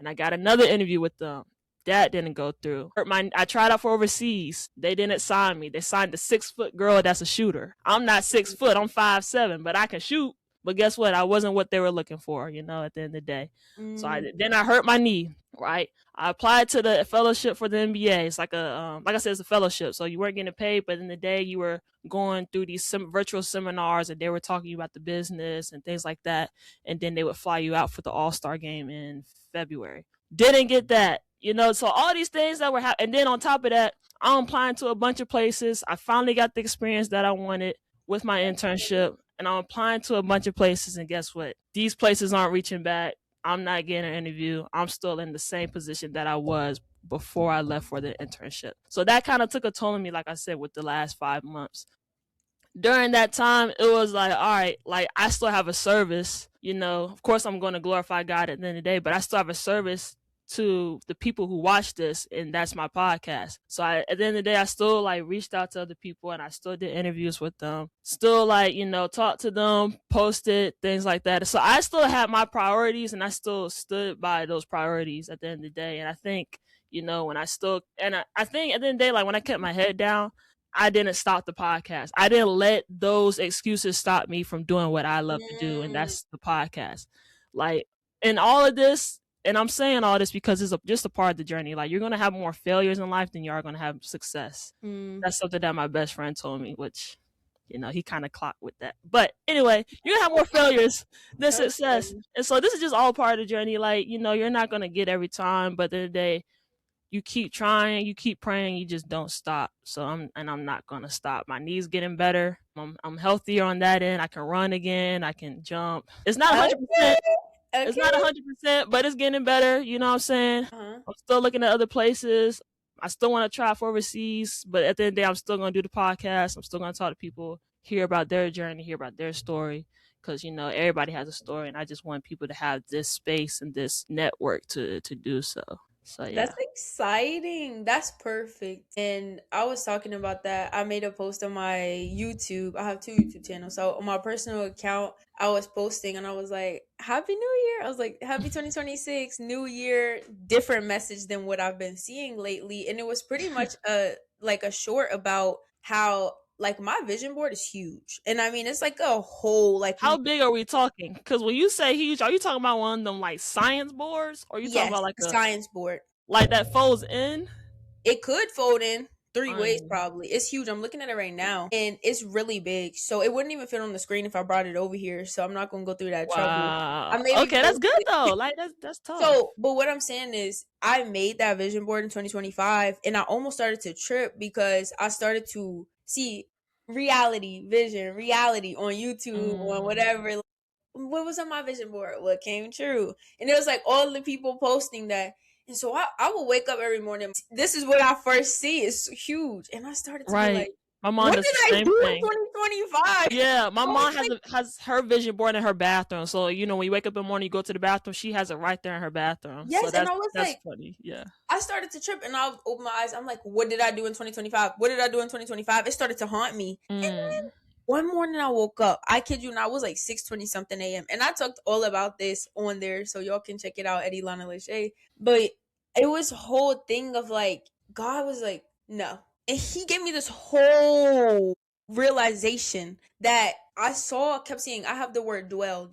I got another interview with them. That didn't go through. I tried out for overseas. They didn't sign me. They signed the 6-foot girl that's a shooter. I'm not 6 foot. I'm 5'7", but I can shoot. But guess what? I wasn't what they were looking for. At the end of the day. So then I hurt my knee. Right. I applied to the fellowship for the NBA. It's like like I said, it's a fellowship. So you weren't getting paid, but in the day you were going through these virtual seminars, and they were talking about the business and things like that. And then they would fly you out for the All-Star game in February. Didn't get that. So all these things that were happening. And then on top of that, I'm applying to a bunch of places. I finally got the experience that I wanted with my internship, and I'm applying to a bunch of places. And guess what? These places aren't reaching back. I'm not getting an interview. I'm still in the same position that I was before I left for the internship. So that kind of took a toll on me, like I said, with the last 5 months. During that time, it was like, all right, like I still have a service. Of course, I'm going to glorify God at the end of the day, but I still have a service to the people who watch this, and that's my podcast. So at the end of the day, I still like reached out to other people, and I still did interviews with them, still like, talk to them, posted things like that. So I still had my priorities, and I still stood by those priorities at the end of the day. And I think, when I still, and I think at the end of the day, like when I kept my head down, I didn't stop the podcast. I didn't let those excuses stop me from doing what I love to do, and that's the podcast. Like, in all of this, and I'm saying all this because it's just a part of the journey. Like, you're gonna have more failures in life than you are gonna have success. That's something that my best friend told me, which, he kind of clocked with that. But anyway, you're gonna have more failures than success, and so this is just all part of the journey. Like, you're not gonna get every time, but at the end of the day, you keep trying, you keep praying, you just don't stop. So I'm not gonna stop. My knees getting better. I'm healthier on that end. I can run again. I can jump. It's not 100%. It's not 100%, but it's getting better. You know what I'm saying? I'm still looking at other places. I still want to try for overseas, but at the end of the day, I'm still going to do the podcast. I'm still going to talk to people, hear about their journey, hear about their story, because everybody has a story, and I just want people to have this space and this network to do so. So yeah. That's exciting. That's perfect. And I was talking about that. I made a post on my YouTube. I have 2 YouTube channels. So on my personal account, I was posting and I was like, Happy New Year. I was like, Happy 2026, New Year, different message than what I've been seeing lately. And it was pretty much a short about how like my vision board is huge. And I mean, it's like a whole like. How big are we talking? Because when you say huge, are you talking about one of them like science boards, or are you talking about like a science board, like that folds in? It could fold in 3 ways probably. It's huge. I'm looking at it right now, and it's really big. So it wouldn't even fit on the screen if I brought it over here. So I'm not gonna go through that trouble. Okay, that's good though. Like that's tough. So, but what I'm saying is, I made that vision board in 2025, and I almost started to trip because I started to see reality on YouTube or whatever. What was on my vision board? What came true? And it was like all the people posting that. And so I will wake up every morning. This is what I first see. It's huge. And I started to be like, my mom what does did the I same do thing. in 2025? Yeah, my mom has her vision board in her bathroom. So, when you wake up in the morning, you go to the bathroom, she has it right there in her bathroom. Yes, so and I was that's like, funny. Yeah. I started to trip and I opened my eyes. I'm like, what did I do in 2025? What did I do in 2025? It started to haunt me. And then one morning I woke up. I kid you not, it was like 6:20 something a.m. And I talked all about this on there, so y'all can check it out at Ilana Lachey. But it was a whole thing of like, God was like, no. And he gave me this whole realization that I kept seeing, I have the word dwell,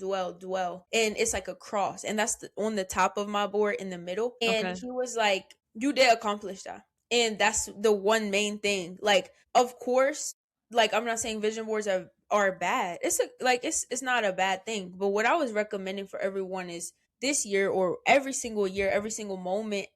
and it's like a cross, and that's on the top of my board in the middle. And he was like, you did accomplish that. And that's the one main thing. Like, of course, like, I'm not saying vision boards are bad. It's not a bad thing. But what I was recommending for everyone is this year or every single year, every single moment,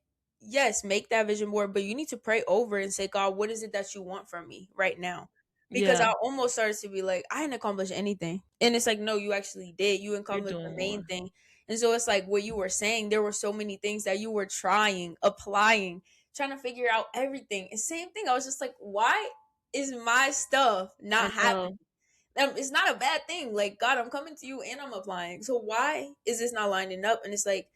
yes, make that vision board, but you need to pray over and say, God, what is it that you want from me right now? Because I almost started to be like, I didn't accomplish anything. And it's like, no, you actually did. You accomplished the main thing. And so it's like what you were saying, there were so many things that you were trying, applying, trying to figure out everything. And same thing, I was just like, why is my stuff not happening? It's not a bad thing. Like, God, I'm coming to you and I'm applying. So why is this not lining up? And it's like,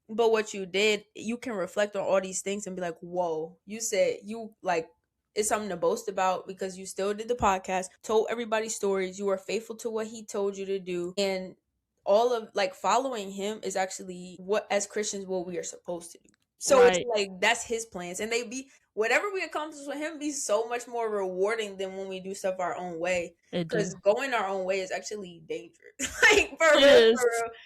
but what you did, you can reflect on all these things and be like, whoa, you said you like, it's something to boast about because you still did the podcast, told everybody stories. You were faithful to what he told you to do. And all of like following him is actually what, as Christians, what we are supposed to do. So it's like, that's his plans. And whatever we accomplish with him be so much more rewarding than when we do stuff our own way. Because going our own way is actually dangerous. Like, for real.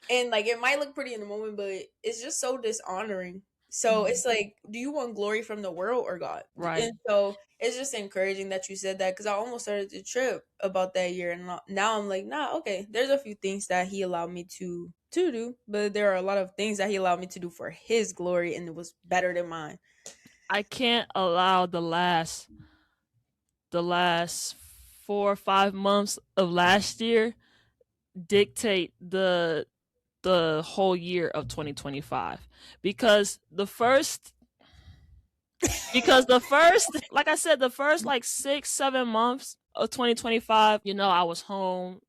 And like, it might look pretty in the moment, but it's just so dishonoring. So it's like, do you want glory from the world or God? Right. And so it's just encouraging that you said that, because I almost started to trip about that year. And now I'm like, nah, okay, there's a few things that he allowed me to do, but there are a lot of things that he allowed me to do for his glory, and it was better than mine. I can't allow the last 4 or 5 months of last year dictate the whole year of 2025, because the first like I said, the first like 6-7 months of 2025, I was home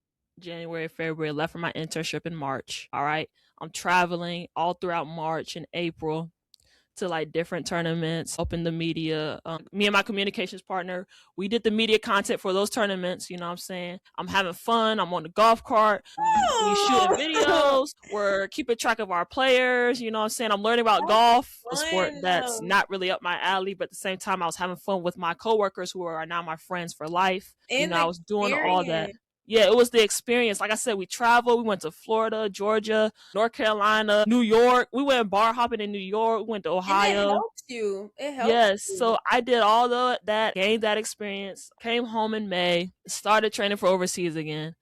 January, February, left for my internship in March. All right, I'm traveling all throughout March and April. to like different tournaments, helping the media. Me and my communications partner, we did the media content for those tournaments. You know what I'm saying? I'm having fun. I'm on the golf cart. We shooting Oh, videos. We're keeping track of our players. You know what I'm saying? I'm learning about that's golf, a sport that's fun. not really up my alley, but at the same time, I was having fun with my coworkers who are now my friends for life. You And know, the I was doing all that. experience. Yeah, it was the experience. Like I said, we traveled. We went to Florida, Georgia, North Carolina, New York. We went bar hopping in New York. We went to And it Ohio. helps you. It helps Yes, you. so I did all that, gained that experience, came home in May, started training for overseas again,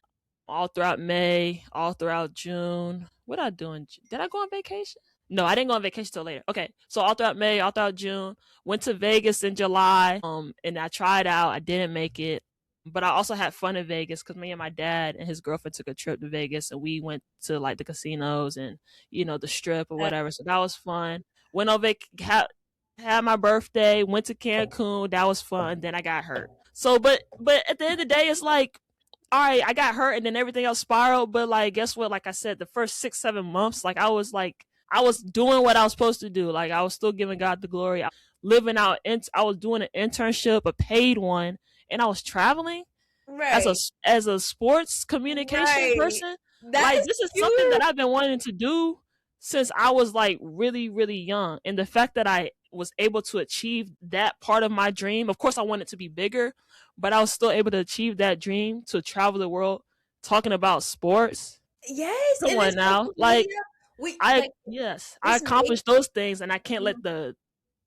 all throughout May, all throughout June. What did I do in June? Did I go on vacation? No, I didn't go on vacation till later. Okay, so all throughout May, all throughout June, went to Vegas in July. And I tried out. I didn't make it, but I also had fun in Vegas because me and my dad and his girlfriend took a trip to Vegas, and we went to like the casinos and the strip or Uh, whatever. So that was fun. Went on had my birthday. Went to Cancun. That was fun. Then I got hurt. So, but at the end of the day, it's like, all right, I got hurt and then everything else spiraled. But like, guess what? Like I said, the first 6-7 months, like I was doing what I was supposed to do. Like I was still giving God the glory. I was living out. I was doing an internship, a paid one, and I was traveling as a right. as a sports communication Right. person. That Like is this is something that cute. I've been wanting to do since I was like really really young, and the fact that I was able to achieve that part of my dream. Of course I want it to be bigger, but I was still able to achieve that dream to travel the world talking about sports. Yes, Come and on it's now. social Like media. We I like yes, I it's made accomplished those things and I can't let the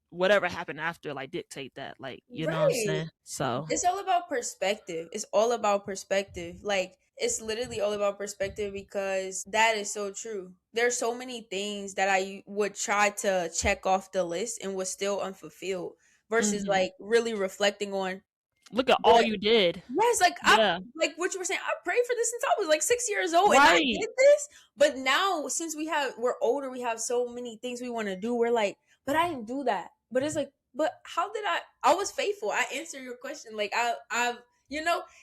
whatever happened after like dictate that. Like, you know what I'm right. saying? So It's all about perspective. It's all about perspective. Like it's literally all about perspective because that is so true. There's so many things that I would try to check off the list and was still unfulfilled versus mhm. like really reflecting on Look at all what you did. yes, Yeah. like what you were saying, I prayed for this since I was like 6 years old and I Right. did this. But now since we're older, we have so many things we want to do. We're like, but I didn't do that. But it's like, but how did I was faithful. I answered your question. Like I've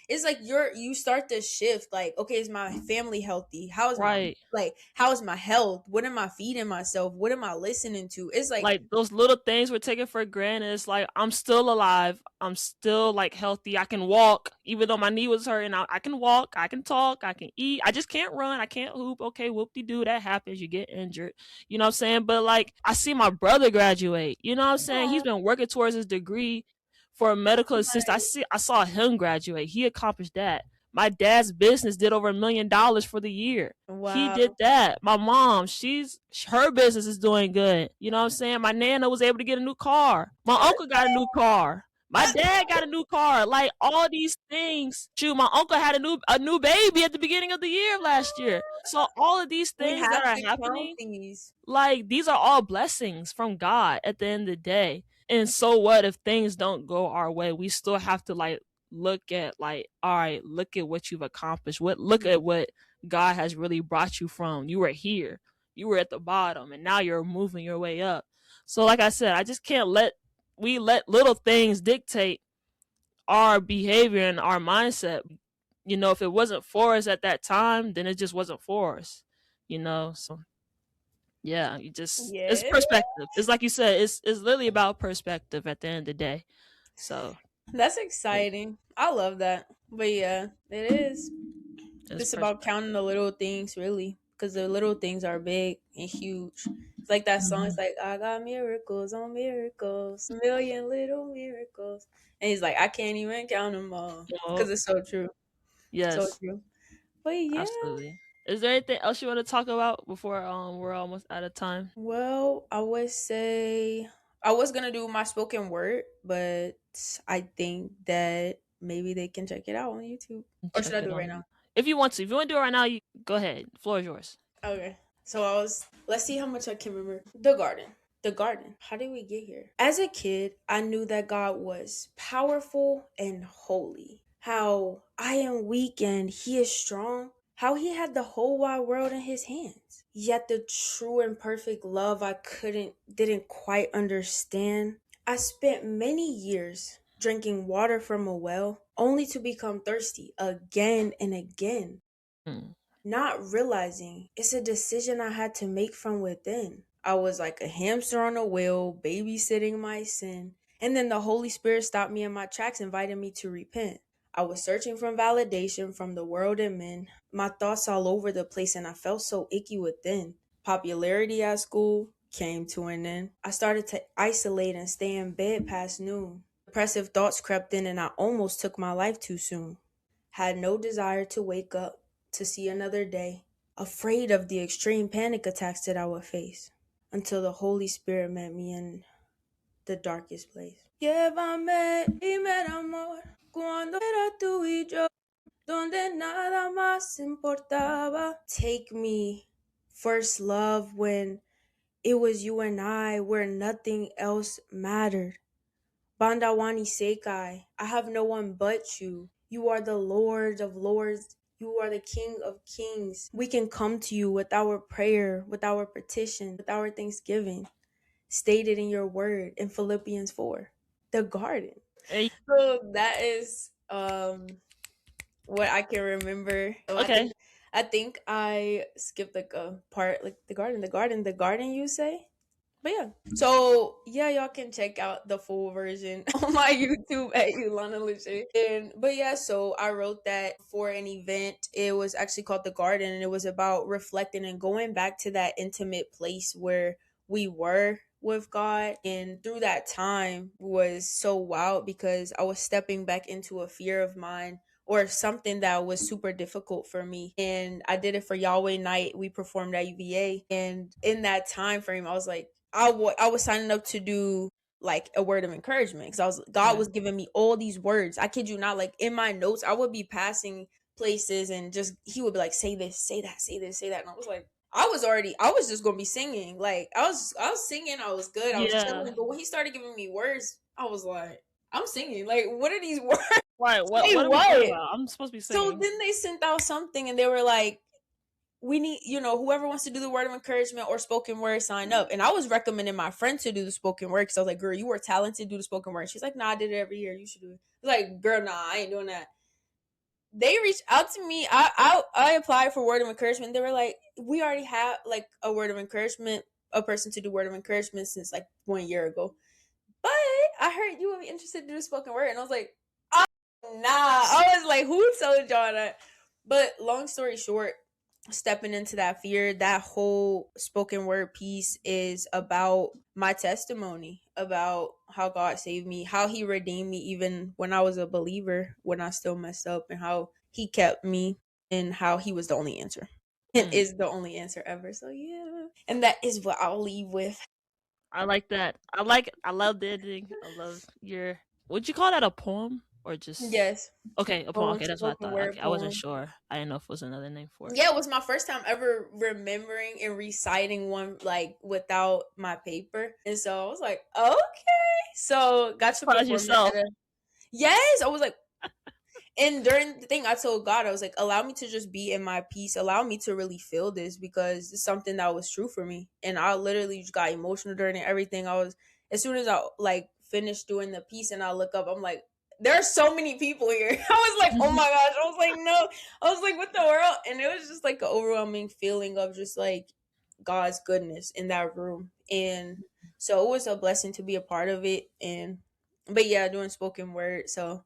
it's like you start to shift, like, okay, is my family healthy? How's my Right. like how's my health? What am I feeding myself? What am I listening to? It's like Like those little things we're taking for granted. It's like I'm still alive. I'm still like healthy. I can walk, even though my knee was hurting. I can walk. I can talk. I can eat. I just can't run. I can't hoop. Okay, whoop de doo. That happens. You get injured. You know what I'm saying? But like I see my brother graduate. You know what I'm saying? He's oh been working towards his degree for a medical assistant. I saw him graduate. He accomplished that. My dad's business did over $1 million for the year. He did wow. that. My mom, her business is doing good. You know what I'm saying? My nana was able to get a new car. My uncle got a new car. My dad got a new car. Like all these things. Shoot, my uncle had a new baby at the beginning of the year of last year. So all of these We things that have are to count happening, these. like these are all blessings from God at the end of the day. And so what if things don't go our way? We still have to like look at like, all right, look at what you've accomplished. Look at what God has really brought you from. You were here. You were at the bottom and now you're moving your way up. So like I said, I just can't let little things dictate our behavior and our mindset. If it wasn't for us at that time, then it just wasn't for us. So yeah, it's Yeah. perspective. It's like you said, it's literally about perspective at the end of the day. So That's yeah, exciting. I love that. But yeah, it is. it's It's about perspective. counting the little things, really. Because the little things are big and huge. It's like that song. It's Mhm. like, I got miracles on miracles, a million little miracles. And he's like, I can't even count them all. Oh, Because it's so true. So yes, true. But yeah, absolutely. Is there anything else you want to talk about before we're almost out of time? well, I would say I was going to do my spoken word, but I think that maybe they can check it out on YouTube. Or should Check I it do it right on. now? If you want to. If you want to do it right now, you go ahead. The floor is yours. Okay. So let's see how much I can remember. The garden. The garden. How did we get here? As a kid, I knew that God was powerful and holy. How I am weak and he is strong. How he had the whole wide world in his hands. Yet the true and perfect love I didn't quite understand. I spent many years drinking water from a well only to become thirsty again and again, Hmm. not realizing it's a decision I had to make from within. I was like a hamster on a wheel, babysitting my sin. And then the Holy Spirit stopped me in my tracks, inviting me to repent. I was searching for validation from the world and men. My thoughts all over the place, and I felt so icky within. Popularity at school came to an end. I started to isolate and stay in bed past noon. Depressive thoughts crept in, and I almost took my life too soon. Had no desire to wake up to see another day, afraid of the extreme panic attacks that I would face, until the Holy Spirit met me in the darkest place. Llévame, primer amor, cuando era tú y yo, donde nada más importaba. Take me, first love, when it was you and I, where nothing else mattered. Bandawani Sekai, I have no one but you. You are the Lord of Lords. You are the King of Kings. We can come to you with our prayer, with our petition, with our thanksgiving, stated in your word in Philippians 4. The garden. Hey, So that is what I can remember. So okay. I think I skipped like a part, like the garden you say? But yeah. So yeah, y'all can check out the full version on my YouTube at Ilana Lachey. But yeah, so I wrote that for an event. It was actually called The Garden, and it was about reflecting and going back to that intimate place where we were with God. And through that time was so wild because I was stepping back into a fear of mine, or something that was super difficult for me. And I did it for Yahweh Night. We performed at UVA. And in that time frame, I was like, I was signing up to do like a word of encouragement, because God was giving me all these words. I kid you not, like in my notes, I would be passing places and just he would be like, say this, say that, say this, say that. And I was like, I was just gonna be singing. Like I was singing, I was good, I was chilling. But when he started giving me words, I was like, I'm singing. Like, what are these words? Right. What Say are we talking about? I'm supposed to be So singing. then they sent out something and they were like, we need, whoever wants to do the word of encouragement or spoken word, sign up. And I was recommending my friend to do the spoken word because I was like, girl, you were talented, do the spoken word. She's like, nah, I did it every year. You should do it. I was like, girl, nah, I ain't doing that. They reached out to me. I applied for word of encouragement. They were like, we already have like a word of encouragement, a person to do word of encouragement since like 1 year ago. But I heard you would be interested to do the spoken word. And I was like, oh, nah. I was like, who told y'all that? But long story short, stepping into that fear, that whole spoken word piece is about my testimony, about how God saved me, how he redeemed me even when I was a believer, when I still messed up, and how he kept me, and how he was the only answer. It is the only answer ever. So yeah. And that is what I'll leave with. I like that. I love the ending. I love your, would you call that a poem or just? Yes. Okay, a poem. Okay, that's what I Spoken thought. word Okay, I wasn't poem. sure. I didn't know if it was another name for it. Yeah, it was my first time ever remembering and reciting one like without my paper. And so I was like, okay. So got to Surprise perform yourself. that. Yes, I was like, and during the thing, I told God, I was like, allow me to just be in my peace. Allow me to really feel this, because it's something that was true for me. And I literally just got emotional during it, everything. As soon as I like finished doing the piece and I look up, I'm like, there are so many people here. I was like, oh my gosh. I was like, no. I was like, what the world? And it was just like an overwhelming feeling of just like God's goodness in that room. And so it was a blessing to be a part of it. But yeah, doing spoken word. So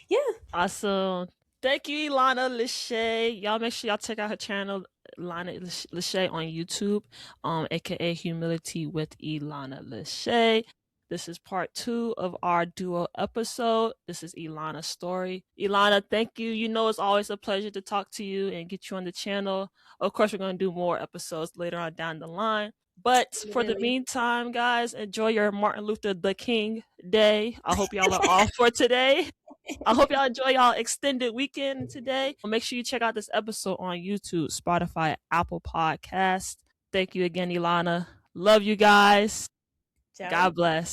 yeah. Awesome. Thank you, Ilana Lachey. Y'all make sure y'all check out her channel, Ilana Lachey, on YouTube, aka Humility with Ilana Lachey. This is part 2 of our duo episode. This is Ilana's story. Ilana, thank you. You know it's always a pleasure to talk to you and get you on the channel. Of course, we're going to do more episodes later on down the line. But for the meantime, guys, enjoy your Martin Luther the King Day. I hope y'all are off for today. I hope y'all enjoy y'all extended weekend today. Make sure you check out this episode on YouTube, Spotify, Apple Podcast. Thank you again, Ilana. Love you guys. Ciao. God bless.